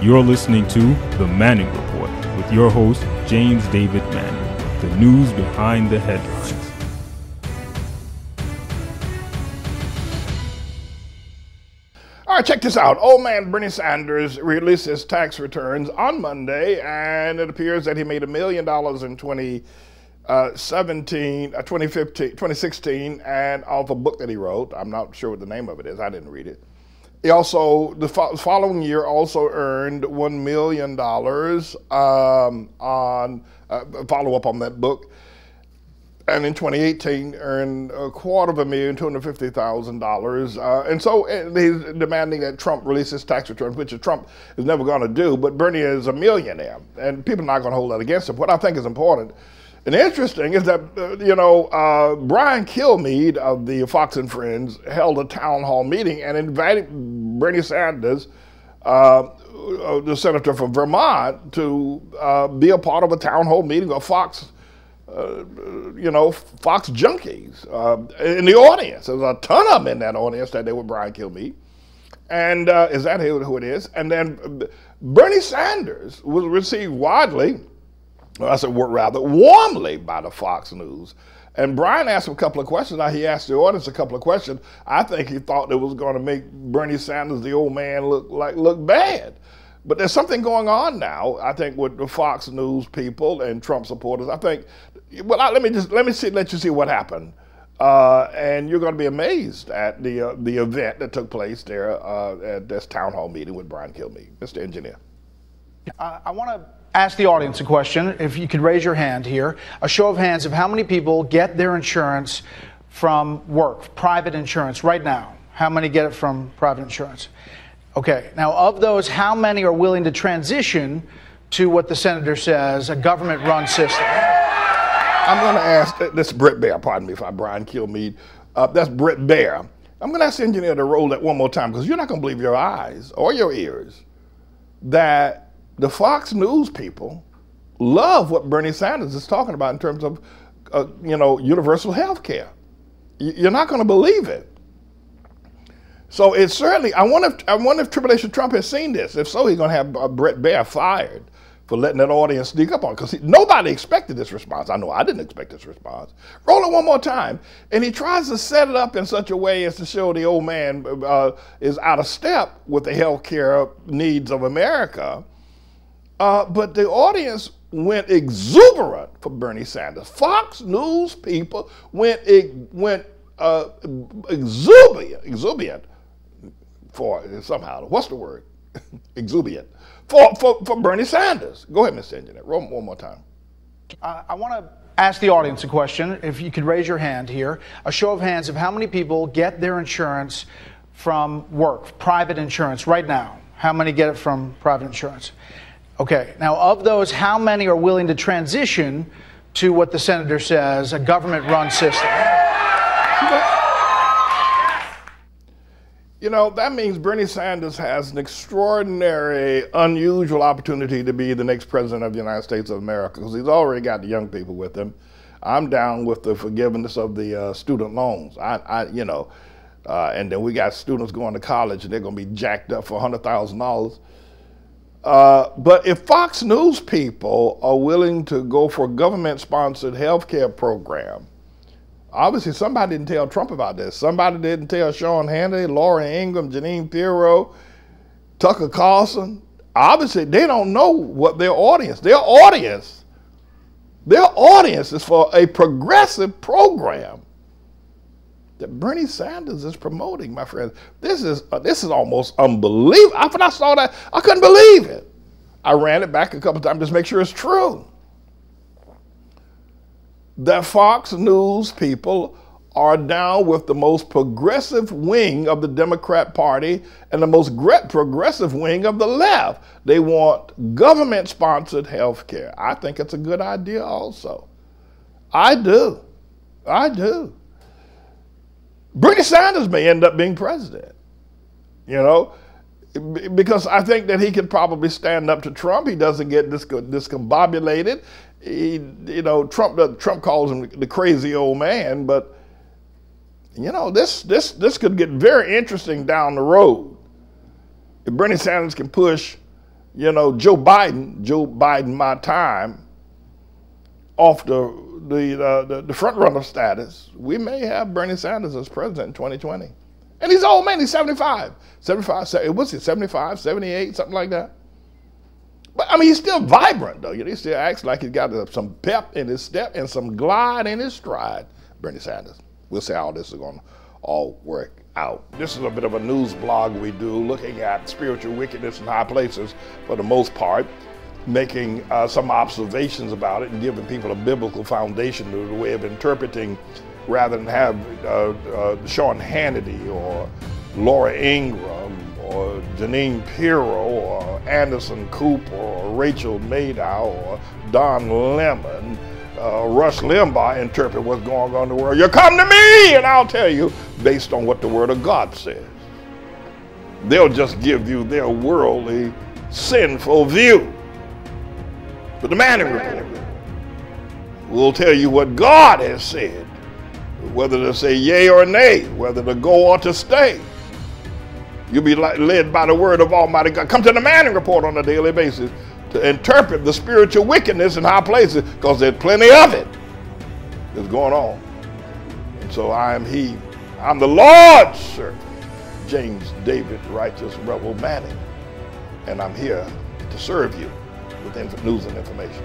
You're listening to The Manning Report with your host, James David Manning. The news behind the headlines. All right, check this out. Old man Bernie Sanders released his tax returns on Monday, and it appears that he made $1 million in 2016, and off a book that he wrote. I'm not sure what the name of it is. I didn't read it. He also, the following year, also earned $1 million on follow-up on that book. And in 2018, earned $250,000. And so he's demanding that Trump release his tax returns, which Trump is never going to do. But Bernie is a millionaire, and people are not going to hold that against him. What I think is important and interesting is that, Brian Kilmeade of the Fox and Friends held a town hall meeting and invited Bernie Sanders, the senator from Vermont, to be a part of a town hall meeting of Fox Fox junkies in the audience. There's a ton of them in that audience that they were Brian Kilmeade. And is that who it is? And then Bernie Sanders was received warmly by the Fox News. And Brian asked him a couple of questions. Now, he asked the audience a couple of questions. I think he thought it was going to make Bernie Sanders, the old man, look bad. But there's something going on now, I think, with the Fox News people and Trump supporters. I think, let me let you see what happened. And you're going to be amazed at the event that took place there at this town hall meeting with Brian Kilmeade. Mr. Engineer. I want to ask the audience a question. If you could raise your hand here. A show of hands of how many people get their insurance from work, private insurance, right now. How many get it from private insurance? Okay, now of those, how many are willing to transition to what the senator says, a government-run system? I'm going to ask, this is Britt Baer, pardon me if I Brian Kilmeade, that's Britt Baer. I'm going to ask the engineer to roll that one more time, because you're not going to believe your eyes or your ears that the Fox News people love what Bernie Sanders is talking about in terms of, universal health care. You're not going to believe it. So it's certainly, I wonder if Tribulation Trump has seen this. If so, he's going to have Brett Baer fired for letting that audience sneak up on it, because nobody expected this response. I know I didn't expect this response. Roll it one more time. And he tries to set it up in such a way as to show the old man is out of step with the health care needs of America. But the audience went exuberant for Bernie Sanders. Fox News people went exuberant for somehow, what's the word? Exuberant. For Bernie Sanders. Go ahead, Mr. Engineer. Roll one more time. I want to ask the audience a question. If you could raise your hand here. A show of hands of how many people get their insurance from work, private insurance, right now. How many get it from private insurance? Okay, now of those, how many are willing to transition to what the senator says, a government-run system? That means Bernie Sanders has an extraordinary, unusual opportunity to be the next president of the United States of America, because he's already got the young people with him. I'm down with the forgiveness of the student loans. And then we got students going to college, and they're going to be jacked up for $100,000. But if Fox News people are willing to go for a government-sponsored health care program, obviously somebody didn't tell Trump about this. Somebody didn't tell Sean Hannity, Laura Ingraham, Jeanine Pirro, Tucker Carlson. Obviously, they don't know what their audience is for a progressive program that Bernie Sanders is promoting, my friends. This is almost unbelievable. When I saw that, I couldn't believe it. I ran it back a couple times just to make sure it's true. The Fox News people are down with the most progressive wing of the Democrat Party and the most progressive wing of the left. They want government-sponsored health care. I think it's a good idea also. I do. Bernie Sanders may end up being president, because I think that he could probably stand up to Trump. He doesn't get discombobulated. Trump calls him the crazy old man, but this could get very interesting down the road. If Bernie Sanders can push You know, Joe Biden my time, off the front runner status, we may have Bernie Sanders as president in 2020. And he's old man, he's 75. 75, what's he, 75, 78, something like that. But I mean, he's still vibrant though. He still acts like he's got some pep in his step and some glide in his stride. Bernie Sanders. We'll see how this is going to all work out. This is a bit of a news blog we do, looking at spiritual wickedness in high places for the most part, making some observations about it and giving people a biblical foundation to the way of interpreting, rather than have Sean Hannity or Laura Ingraham or Janine Pirro or Anderson Cooper or Rachel Maddow or Don Lemon, Rush Limbaugh interpret what's going on in the world. You come to me and I'll tell you based on what the Word of God says. They'll just give you their worldly, sinful view. But the Manning Report will tell you what God has said, whether to say yea or nay, whether to go or to stay. You'll be led by the word of Almighty God. Come to the Manning Report on a daily basis to interpret the spiritual wickedness in high places, because there's plenty of it that's going on. And so I'm the Lord's servant, James David Righteous Rebel Manning, and I'm here to serve you with news and information.